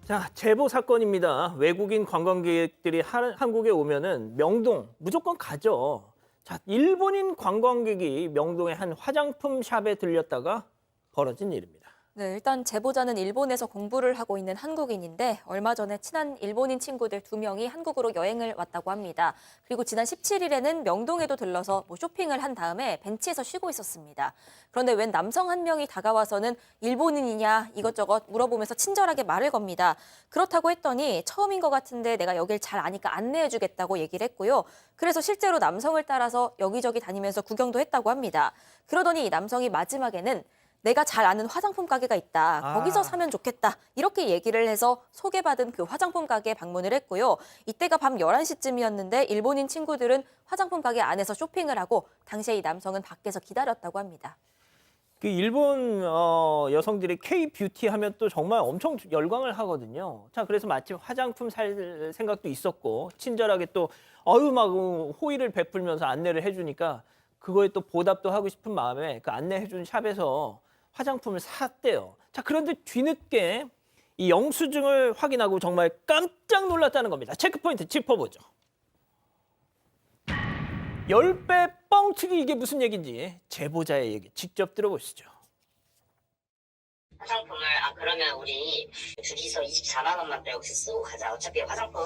자, 제보 사건입니다. 외국인 관광객들이 한국에 오면은 명동 무조건 가죠. 자, 일본인 관광객이 명동의 한 화장품 샵에 들렸다가 벌어진 일입니다. 네, 일단 제보자는 일본에서 공부를 하고 있는 한국인인데 얼마 전에 친한 일본인 친구들 2명이 한국으로 여행을 왔다고 합니다. 그리고 지난 17일에는 명동에도 들러서 쇼핑을 한 다음에 벤치에서 쉬고 있었습니다. 그런데 웬 남성 한 명이 다가와서는 일본인이냐 이것저것 물어보면서 친절하게 말을 겁니다. 그렇다고 했더니 처음인 것 같은데 내가 여길 잘 아니까 안내해주겠다고 얘기를 했고요. 그래서 실제로 남성을 따라서 여기저기 다니면서 구경도 했다고 합니다. 그러더니 이 남성이 마지막에는 내가 잘 아는 화장품 가게가 있다. 거기서 사면 좋겠다. 이렇게 얘기를 해서 소개받은 그 화장품 가게에 방문을 했고요. 이때가 밤 11시쯤이었는데 일본인 친구들은 화장품 가게 안에서 쇼핑을 하고 당시에 이 남성은 밖에서 기다렸다고 합니다. 그 일본 여성들이 K-뷰티 하면 또 정말 엄청 열광을 하거든요. 자, 그래서 마침 화장품 살 생각도 있었고 친절하게 또 막 호의를 베풀면서 안내를 해주니까 그거에 또 보답도 하고 싶은 마음에 그 안내해준 샵에서 화장품을 샀대요. 자, 그런데 뒤늦게 이 영수증을 확인하고 정말 깜짝 놀랐다는 겁니다. 체크포인트 짚어보죠. 10배 뻥튀기 이게 무슨 얘기인지 제보자의 얘기 직접 들어보시죠. 화장품을 그러면 우리 둘이서 24만 원만 여기서 쓰고 가자. 어차피 화장품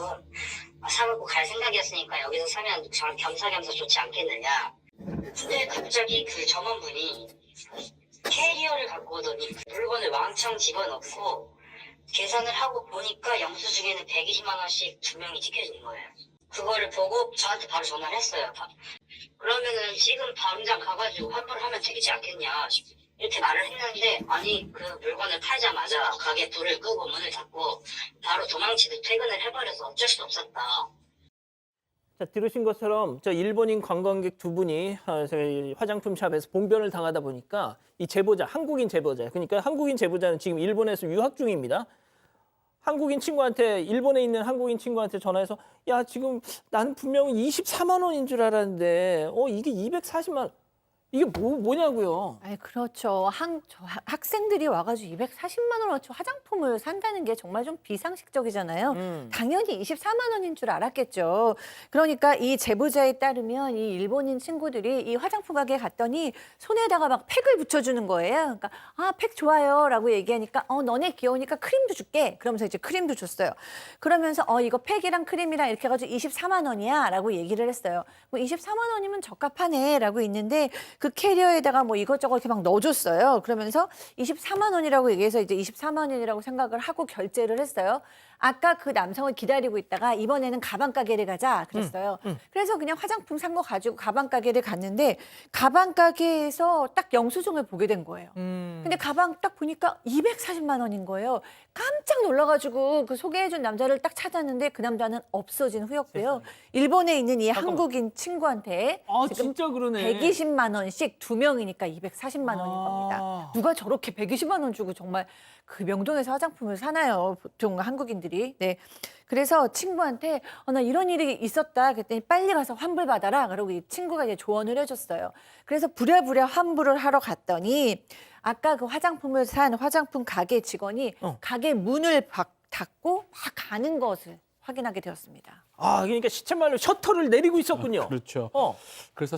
사갖고 갈 생각이었으니까 여기서 사면 겸사겸사 좋지 않겠느냐. 근데 갑자기 그 점원분이 캐리어를 갖고 오더니 물건을 왕창 집어넣고 계산을 하고 보니까 영수증에는 120만 원씩 2명이 찍혀진 거예요. 그거를 보고 저한테 바로 전화를 했어요. 그러면은 지금 당장 가가지고 환불을 하면 되지 않겠냐 이렇게 말을 했는데, 아니 그 물건을 팔자마자 가게 불을 끄고 문을 닫고 바로 도망치듯 퇴근을 해버려서 어쩔 수 없었다. 자, 들으신 것처럼 저 일본인 관광객 2분이 화장품 샵에서 봉변을 당하다 보니까 이 제보자, 한국인 제보자, 그러니까 한국인 제보자는 지금 일본에서 유학 중입니다. 한국인 친구한테, 일본에 있는 한국인 친구한테 전화해서 야, 지금 나는 분명히 24만 원인 줄 알았는데 이게 240만 원. 이게 뭐냐고요. 아니, 그렇죠. 학생들이 와가지고 240만 원어치 화장품을 산다는 게 정말 좀 비상식적이잖아요. 당연히 24만 원인 줄 알았겠죠. 그러니까 이 제보자에 따르면 이 일본인 친구들이 이 화장품 가게에 갔더니 손에다가 막 팩을 붙여주는 거예요. 그러니까 팩 좋아요 라고 얘기하니까 너네 귀여우니까 크림도 줄게. 그러면서 이제 크림도 줬어요. 그러면서 이거 팩이랑 크림이랑 이렇게 해가지고 24만 원이야 라고 얘기를 했어요. 뭐 24만 원이면 적합하네 라고 있는데 그 캐리어에다가 뭐 이것저것 이렇게 막 넣어줬어요. 그러면서 24만 원이라고 얘기해서 이제 24만 원이라고 생각을 하고 결제를 했어요. 아까 그 남성을 기다리고 있다가 이번에는 가방 가게를 가자 그랬어요. 그래서 그냥 화장품 산 거 가지고 가방 가게를 갔는데 가방 가게에서 딱 영수증을 보게 된 거예요. 근데 가방 딱 보니까 240만 원인 거예요. 깜짝 놀라가지고 그 소개해준 남자를 딱 찾았는데 그 남자는 없어진 후였고요. 일본에 있는 이 한국인 친구한테 지금 진짜 그러네. 120만 원씩 2명이니까 240만 원인 겁니다. 누가 저렇게 120만 원 주고 정말 그 명동에서 화장품을 사나요? 보통 한국인들이. 네. 그래서 친구한테 나 이런 일이 있었다 그랬더니 빨리 가서 환불받아라. 그러고 이 친구가 이제 조언을 해줬어요. 그래서 부랴부랴 환불을 하러 갔더니 아까 그 화장품을 산 화장품 가게 직원이 가게 문을 닫고 막 가는 것을 확인하게 되었습니다. 그러니까 시쳇말로 셔터를 내리고 있었군요. 그렇죠. 그래서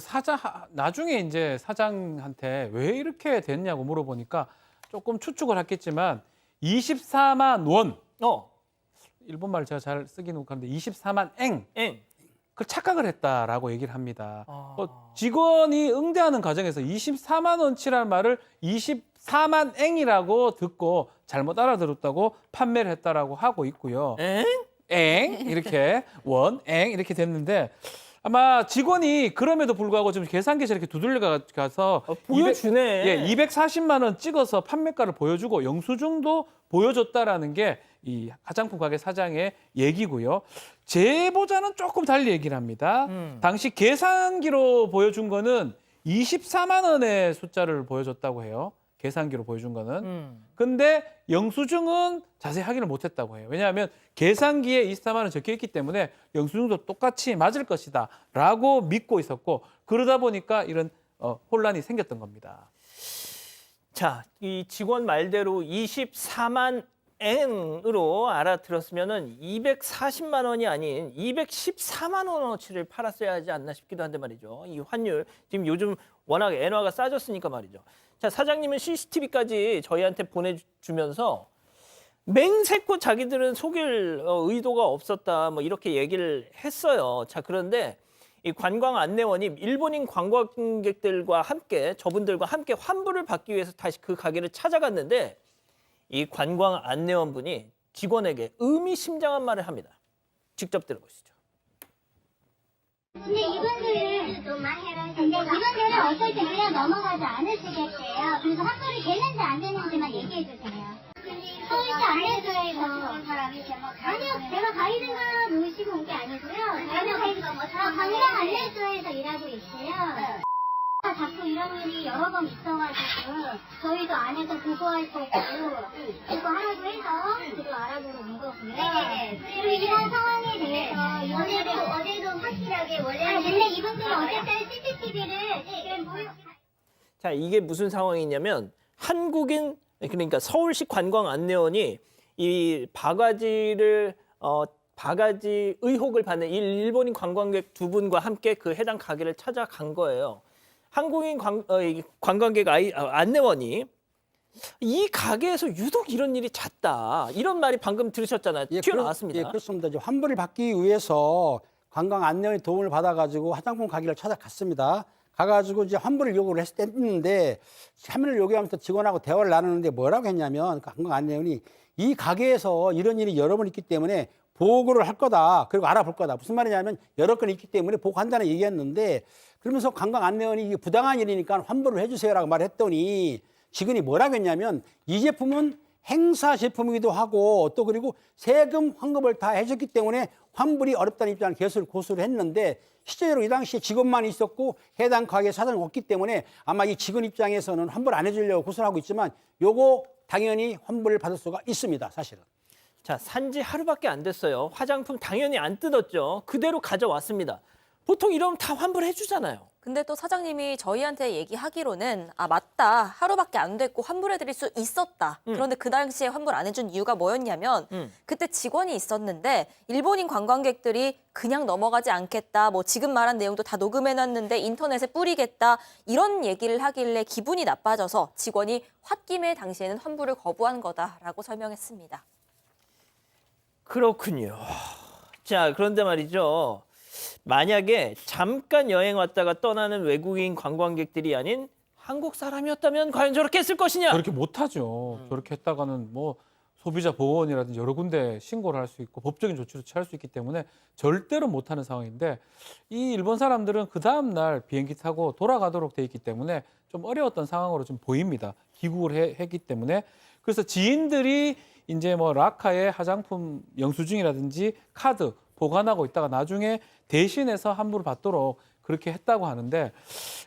나중에 이제 사장한테 왜 이렇게 됐냐고 물어보니까 조금 추측을 했겠지만 24만 원. 일본말 제가 잘 쓰기는 그런데 24만 엥. 그걸 착각을 했다라고 얘기를 합니다. 직원이 응대하는 과정에서 24만 원치라는 말을 24만 엥이라고 듣고 잘못 알아들었다고 판매를 했다라고 하고 있고요. 엥 이렇게 엥 이렇게 됐는데 아마 직원이 그럼에도 불구하고 좀 계산기에 이렇게 두들려 가서 보여주네. 240만 원 찍어서 판매가를 보여주고 영수증도 보여줬다라는 게 이 화장품 가게 사장의 얘기고요. 제보자는 조금 달리 얘기를 합니다. 당시 계산기로 보여준 거는 24만 원의 숫자를 보여줬다고 해요. 계산기로 보여준 거는. 근데 영수증은 자세히 확인을 못했다고 해요. 왜냐하면 계산기에 24만 원 적혀 있기 때문에 영수증도 똑같이 맞을 것이다 라고 믿고 있었고, 그러다 보니까 이런 혼란이 생겼던 겁니다. 자, 이 직원 말대로 24만 엔으로 알아들었으면은 240만 원이 아닌 214만 원어치를 팔았어야 하지 않나 싶기도 한데 말이죠. 이 환율 지금 요즘 워낙 엔화가 싸졌으니까 말이죠. 자, 사장님은 CCTV까지 저희한테 보내주면서 맹세코 자기들은 속일 의도가 없었다 뭐 이렇게 얘기를 했어요. 자, 그런데 이 관광 안내원이 일본인 관광객들과 함께 저분들과 함께 환불을 받기 위해서 다시 그 가게를 찾아갔는데 이 관광 안내원분이 직원에게 의미심장한 말을 합니다. 직접 들어보시죠. 근데 이분들은 이분들은 어떨 때 그냥 넘어가지 않으시겠대요. 그래서 환불이 되는지 안 되는지만 얘기해 주세요. 서울시 안내소에서 아니요, 제가 가이드가 모시고 온 게 아니고요. 관광 안내소에서 일하고 있어요. 자꾸 이런 일이 여러 번 있어가지고 저희도 안에서 보고할 거고 그거 하라고 해서 그거 알아보러 온 거고요. 그리고 이런 상황에 대해서 어제도 확실하게 원래 근데 이분들은 어쨌든 CCTV를 지금 자, 이게 무슨 상황이냐면 한국인 그러니까 서울시 관광 안내원이 이 바가지 의혹을 받는 이 일본인 관광객 두 분과 함께 그 해당 가게를 찾아간 거예요. 한국인 관광객 안내원이 이 가게에서 유독 이런 일이 잦다. 이런 말이 방금 들으셨잖아요. 튀어나왔습니다. 예, 그렇습니다. 이제 환불을 받기 위해서 관광 안내원의 도움을 받아가지고 화장품 가게를 찾아갔습니다. 가가지고 이제 환불을 요구를 했는데 참여를 요구하면서 직원하고 대화를 나누는데 뭐라고 했냐면 관광 안내원이 이 가게에서 이런 일이 여러 번 있기 때문에 보고를 할 거다. 그리고 알아볼 거다. 무슨 말이냐면 여러 건 있기 때문에 보고한다는 얘기였는데 그러면서 관광 안내원이 이게 부당한 일이니까 환불을 해주세요라고 말했더니 직원이 뭐라고 했냐면 이 제품은 행사 제품이기도 하고 또 그리고 세금 환급을 다 해줬기 때문에 환불이 어렵다는 입장을 계속 고수를 했는데 실제로 이 당시에 직원만 있었고 해당 가게 사장이 없기 때문에 아마 이 직원 입장에서는 환불 안 해주려고 고수를 하고 있지만 요거 당연히 환불을 받을 수가 있습니다. 사실은. 자, 산지 하루밖에 안 됐어요. 화장품 당연히 안 뜯었죠. 그대로 가져왔습니다. 보통 이러면 다 환불해 주잖아요. 근데 또 사장님이 저희한테 얘기하기로는 맞다. 하루밖에 안 됐고 환불해드릴 수 있었다. 그런데 그 당시에 환불 안 해준 이유가 뭐였냐면 그때 직원이 있었는데 일본인 관광객들이 그냥 넘어가지 않겠다. 뭐 지금 말한 내용도 다 녹음해놨는데 인터넷에 뿌리겠다. 이런 얘기를 하길래 기분이 나빠져서 직원이 홧김에 당시에는 환불을 거부한 거다라고 설명했습니다. 그렇군요. 자, 그런데 말이죠. 만약에 잠깐 여행 왔다가 떠나는 외국인 관광객들이 아닌 한국 사람이었다면 과연 저렇게 했을 것이냐? 그렇게 못하죠. 저렇게 했다가는 뭐 소비자 보호원이라든지 여러 군데 신고를 할 수 있고 법적인 조치를 취할 수 있기 때문에 절대로 못하는 상황인데 이 일본 사람들은 그 다음 날 비행기 타고 돌아가도록 돼 있기 때문에 좀 어려웠던 상황으로 좀 보입니다. 귀국을 했기 때문에. 그래서 지인들이 이제 뭐 라카의 화장품 영수증이라든지 카드 보관하고 있다가 나중에 대신해서 환불을 받도록 그렇게 했다고 하는데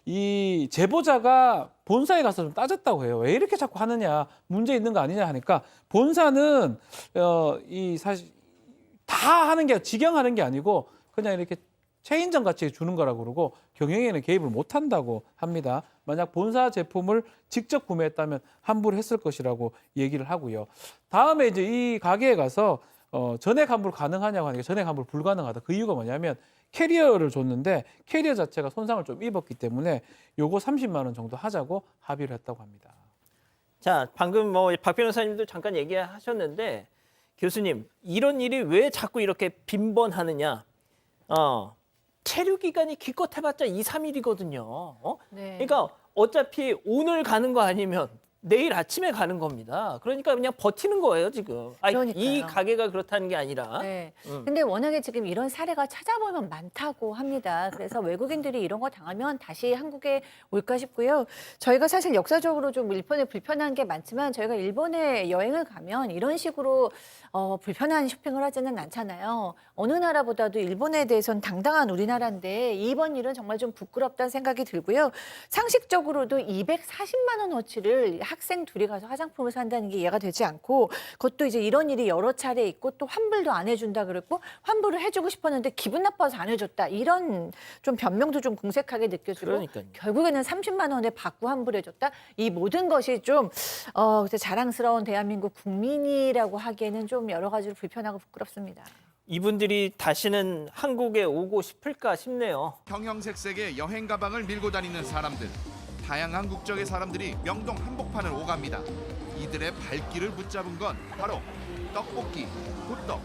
이 제보자가 본사에 가서 좀 따졌다고 해요. 왜 이렇게 자꾸 하느냐, 문제 있는 거 아니냐 하니까 본사는 이 사실 다 하는 게 직영하는 게 아니고 그냥 이렇게 체인점 같이 주는 거라고 그러고 경영에는 개입을 못 한다고 합니다. 만약 본사 제품을 직접 구매했다면 환불했을 것이라고 얘기를 하고요. 다음에 이제 이 가게에 가서 전액 환불 가능하냐고 하니까 전액 환불 불가능하다. 그 이유가 뭐냐면 캐리어를 줬는데 캐리어 자체가 손상을 좀 입었기 때문에 요거 30만 원 정도 하자고 합의를 했다고 합니다. 자, 방금 뭐 박 변호사님도 잠깐 얘기하셨는데 교수님, 이런 일이 왜 자꾸 이렇게 빈번하느냐? 체류 기간이 기껏 해봤자 2, 3일이거든요. 네. 그러니까 어차피 오늘 가는 거 아니면 내일 아침에 가는 겁니다. 그러니까 그냥 버티는 거예요, 지금. 이 가게가 그렇다는 게 아니라. 네. 근데 워낙에 지금 이런 사례가 찾아보면 많다고 합니다. 그래서 외국인들이 이런 거 당하면 다시 한국에 올까 싶고요. 저희가 사실 역사적으로 좀 일본에 불편한 게 많지만 저희가 일본에 여행을 가면 이런 식으로 불편한 쇼핑을 하지는 않잖아요. 어느 나라보다도 일본에 대해서는 당당한 우리나라인데 이번 일은 정말 좀 부끄럽다는 생각이 들고요. 상식적으로도 240만 원어치를 학생 둘이 가서 화장품을 산다는 게 이해가 되지 않고 그것도 이제 이런 일이 여러 차례 있고 또 환불도 안 해준다 그랬고 환불을 해주고 싶었는데 기분 나빠서 안 해줬다 이런 좀 변명도 좀 공색하게 느껴지고 그러니까요. 결국에는 30만 원에 받고 환불해줬다 이 모든 것이 좀 자랑스러운 대한민국 국민이라고 하기에는 좀 여러 가지로 불편하고 부끄럽습니다. 이분들이 다시는 한국에 오고 싶을까 싶네요. 형형색색의 여행 가방을 밀고 다니는 사람들. 다양한 국적의 사람들이 명동 한복판을 오갑니다. 이들의 발길을 붙잡은 건 바로 떡볶이, 호떡,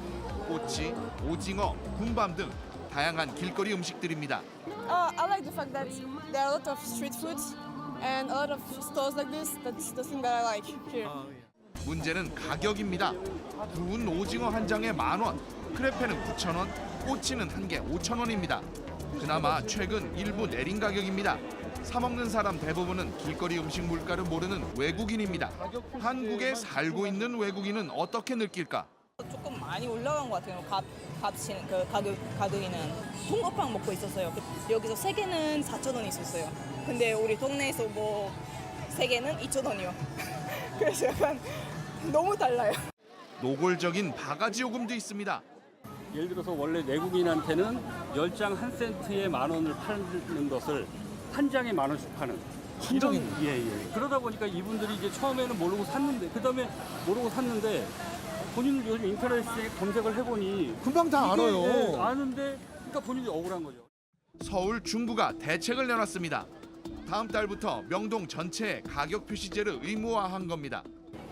꼬치, 오징어, 군밤 등 다양한 길거리 음식들입니다. I like the fact that there are a lot of street foods and a lot of stores like this. That's the thing that I like here. 문제는 가격입니다. 구운 오징어 한 장에 10,000원, 크레페는 9,000원, 꼬치는 한 개 5,000원입니다. 그나마 최근 일부 내린 가격입니다. 사 먹는 사람 대부분은 길거리 음식 물가를 모르는 외국인입니다. 한국에 살고 있는 외국인은 어떻게 느낄까? 조금 많이 올라간 것 같아요. 값이는 그 가격이는 통거빵 먹고 있었어요. 여기서 3개는 4,000원이 있었어요. 근데 우리 동네에서 뭐 3개는 2,000원이요. 그래서 약간 너무 달라요. 노골적인 바가지 요금도 있습니다. 예를 들어서 원래 내국인한테는 10장 1센트에 10,000원을 파는 것을 한 장에 10,000원씩 파는. 예. 그러다 보니까 이분들이 이제 처음에는 모르고 샀는데 그다음에 모르고 샀는데 본인은 요즘 인터넷에 검색을 해보니 금방 다 알아요. 예, 아는데 그러니까 본인이 억울한 거죠. 서울 중구가 대책을 내놨습니다. 다음 달부터 명동 전체에 가격 표시제를 의무화한 겁니다.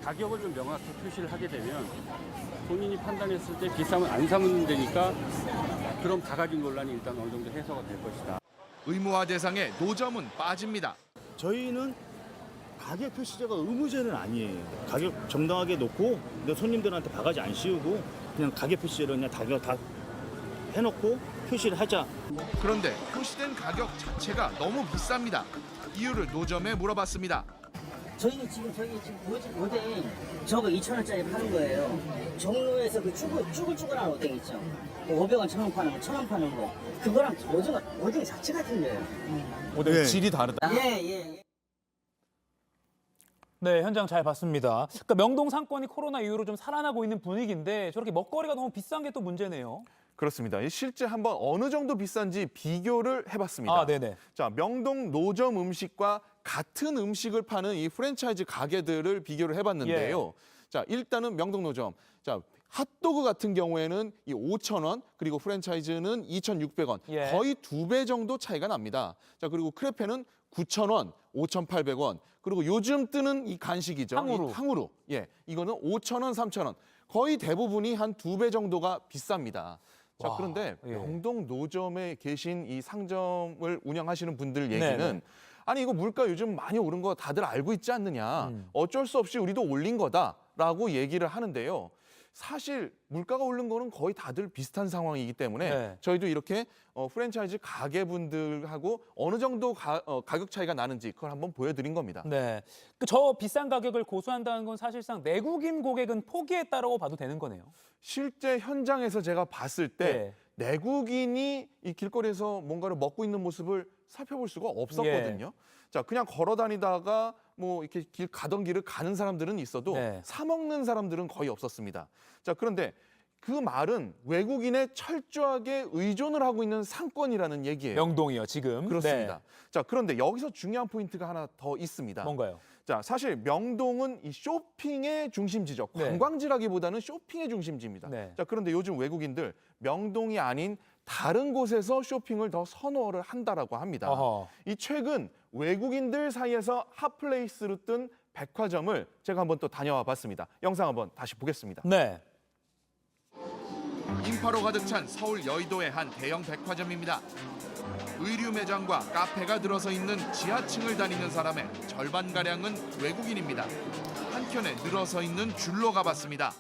가격을 좀 명확히 표시를 하게 되면 본인이 판단했을 때 비싸면 안 사면 되니까 그럼 바가지 논란이 일단 어느 정도 해소가 될 것이다. 의무화 대상에 노점은 빠집니다. 저희는 가격 표시제가 의무제는 아니에요. 가격 정당하게 놓고 근데 손님들한테 바가지 안 씌우고 그냥 가격 표시제로 그냥 가격 다 해놓고 표시를 하자. 그런데 표시된 가격 자체가 너무 비쌉니다. 이유를 노점에 물어봤습니다. 저희 지금 오뎅 저거 2,000원짜리 파는 거예요. 종로에서 그 쭈글쭈글한 오뎅 있죠. 500원, 1,000원 파는 거, 1,000원 파는 거. 그거랑 오뎅 자체가 틀려요. 오뎅 질이 다르다. 예. 네, 현장 잘 봤습니다. 그러니까 명동 상권이 코로나 이후로 좀 살아나고 있는 분위기인데 저렇게 먹거리가 너무 비싼 게 또 문제네요. 그렇습니다. 실제 한번 어느 정도 비싼지 비교를 해봤습니다. 아, 네네. 자, 명동 노점 음식과 같은 음식을 파는 이 프랜차이즈 가게들을 비교를 해봤는데요. 자, 일단은 명동 노점. 자, 핫도그 같은 경우에는 이 5,000원, 그리고 프랜차이즈는 2,600원. 거의 2배 정도 차이가 납니다. 자, 그리고 크레페는 9,000원, 5,800원. 그리고 요즘 뜨는 이 간식이죠. 탕후루. 이 탕후루. 이거는 5,000원, 3,000원. 거의 대부분이 한 2배 정도가 비쌉니다. 자, 그런데 명동 노점에 계신 이 상점을 운영하시는 분들 얘기는 아니 이거 물가 요즘 많이 오른 거 다들 알고 있지 않느냐. 어쩔 수 없이 우리도 올린 거다라고 얘기를 하는데요. 사실 물가가 오른 거는 거의 다들 비슷한 상황이기 때문에 저희도 이렇게 프랜차이즈 가게분들하고 어느 정도 가격 차이가 나는지 그걸 한번 보여드린 겁니다. 네, 저 비싼 가격을 고수한다는 건 사실상 내국인 고객은 포기했다라고 봐도 되는 거네요. 실제 현장에서 제가 봤을 때 내국인이 이 길거리에서 뭔가를 먹고 있는 모습을 살펴볼 수가 없었거든요. 자, 그냥 걸어 다니다가 뭐 이렇게 길 가던 길을 가는 사람들은 있어도 사 먹는 사람들은 거의 없었습니다. 자, 그런데 그 말은 외국인에 철저하게 의존을 하고 있는 상권이라는 얘기예요. 명동이요, 지금. 그렇습니다. 자, 그런데 여기서 중요한 포인트가 하나 더 있습니다. 뭔가요? 자, 사실 명동은 이 쇼핑의 중심지죠. 관광지라기보다는 쇼핑의 중심지입니다. 자, 그런데 요즘 외국인들 명동이 아닌 다른 곳에서 쇼핑을 더 선호를 한다라고 합니다. 이 최근 외국인들 사이에서 핫플레이스로 뜬 백화점을 제가 한번 또 다녀와 봤습니다. 영상 한번 다시 보겠습니다. 네. 인파로 가득 찬 서울 여의도의 한 대형 백화점입니다. 의류 매장과 카페가 들어서 있는 지하층을 다니는 사람의 절반가량은 외국인입니다. 한켠에 늘어서 있는 줄로 가봤습니다.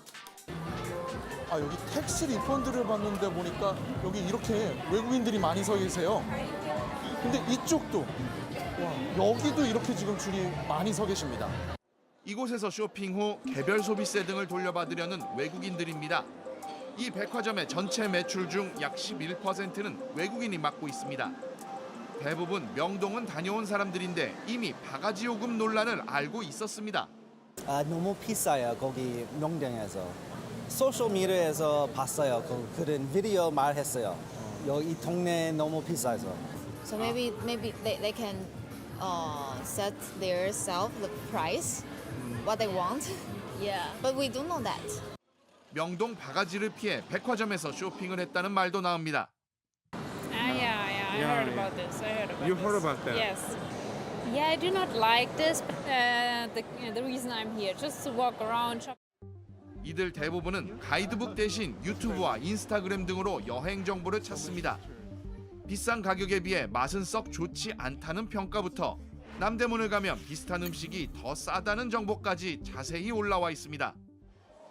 아, 여기 텍스 리펀드를 받는데 보니까 여기 이렇게 외국인들이 많이 서 계세요. 근데 이쪽도 여기도 이렇게 지금 줄이 많이 서 계십니다. 이곳에서 쇼핑 후 개별 소비세 등을 돌려받으려는 외국인들입니다. 이 백화점의 전체 매출 중 약 11%는 외국인이 맡고 있습니다. 대부분 명동은 다녀온 사람들인데 이미 바가지 요금 논란을 알고 있었습니다. 너무 비싸요, 거기 명동에서. 소셜미디어에서 봤어요. 그런 비디오 말했어요. 이 동네 너무 비싸서. So maybe they can set their self the price what they want. Yeah, but we don't know that. 명동 바가지를 피해 백화점에서 쇼핑을 했다는 말도 나옵니다. I heard about this. You heard about that? Yes. Yeah, I do not like this. The reason I'm here, just to walk around, shop. 이들 대부분은 가이드북 대신 유튜브와 인스타그램 등으로 여행 정보를 찾습니다. 비싼 가격에 비해 맛은 썩 좋지 않다는 평가부터 남대문을 가면 비슷한 음식이 더 싸다는 정보까지 자세히 올라와 있습니다.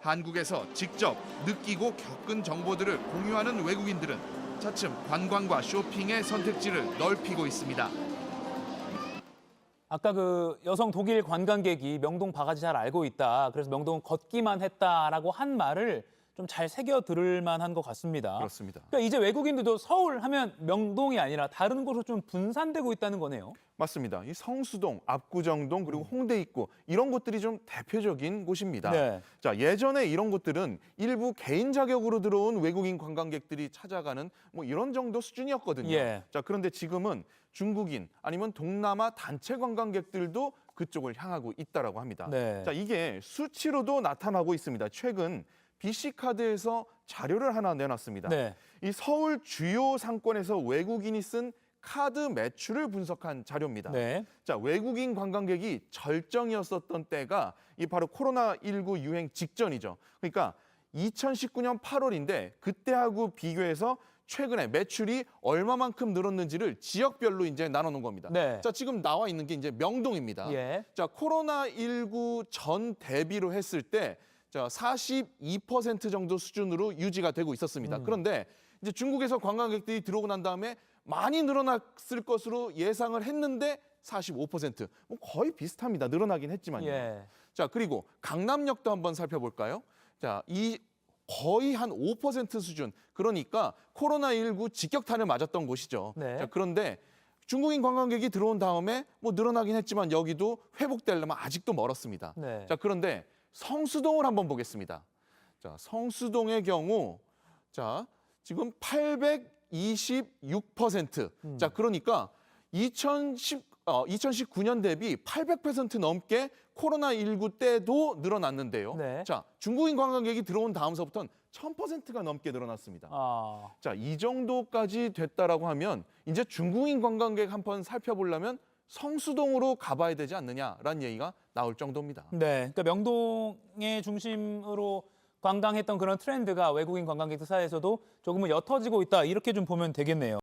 한국에서 직접 느끼고 겪은 정보들을 공유하는 외국인들은 차츰 관광과 쇼핑의 선택지를 넓히고 있습니다. 아까 그 여성 독일 관광객이 명동 바가지 잘 알고 있다. 그래서 명동 걷기만 했다라고 한 말을 좀 잘 새겨 들을 만한 것 같습니다. 그렇습니다. 그러니까 이제 외국인들도 서울 하면 명동이 아니라 다른 곳으로 좀 분산되고 있다는 거네요. 맞습니다. 이 성수동, 압구정동 그리고 홍대 입구 이런 곳들이 좀 대표적인 곳입니다. 네. 자, 예전에 이런 곳들은 일부 개인 자격으로 들어온 외국인 관광객들이 찾아가는 뭐 이런 정도 수준이었거든요. 예. 자, 그런데 지금은 중국인 아니면 동남아 단체 관광객들도 그쪽을 향하고 있다라고 합니다. 네. 자, 이게 수치로도 나타나고 있습니다. 최근 BC카드에서 자료를 하나 내놨습니다. 네. 이 서울 주요 상권에서 외국인이 쓴 카드 매출을 분석한 자료입니다. 네. 자, 외국인 관광객이 절정이었었던 때가 이 바로 코로나19 유행 직전이죠. 그러니까 2019년 8월인데 그때하고 비교해서 최근에 매출이 얼마만큼 늘었는지를 지역별로 이제 나눠놓은 겁니다. 네. 자, 지금 나와 있는 게 이제 명동입니다. 예. 자, 코로나19 전 대비로 했을 때 자, 42% 정도 수준으로 유지가 되고 있었습니다. 그런데 이제 중국에서 관광객들이 들어오고 난 다음에 많이 늘어났을 것으로 예상을 했는데 45%. 뭐 거의 비슷합니다. 늘어나긴 했지만요. 예. 자, 그리고 강남역도 한번 살펴볼까요? 자, 이 거의 한 5% 수준. 그러니까 코로나19 직격탄을 맞았던 곳이죠. 네. 자, 그런데 중국인 관광객이 들어온 다음에 뭐 늘어나긴 했지만 여기도 회복되려면 아직도 멀었습니다. 네. 자, 그런데 성수동을 한번 보겠습니다. 자, 성수동의 경우 자, 지금 826%. 자, 그러니까 2019년 대비 800% 넘게 코로나19 때도 늘어났는데요. 네. 자, 중국인 관광객이 들어온 다음서부터는 1000%가 넘게 늘어났습니다. 아. 자, 이 정도까지 됐다라고 하면 이제 중국인 관광객 한번 살펴보려면 성수동으로 가봐야 되지 않느냐라는 얘기가 나올 정도입니다. 네, 그러니까 명동의 중심으로 관광했던 그런 트렌드가 외국인 관광객들 사이에서도 조금은 옅어지고 있다 이렇게 좀 보면 되겠네요.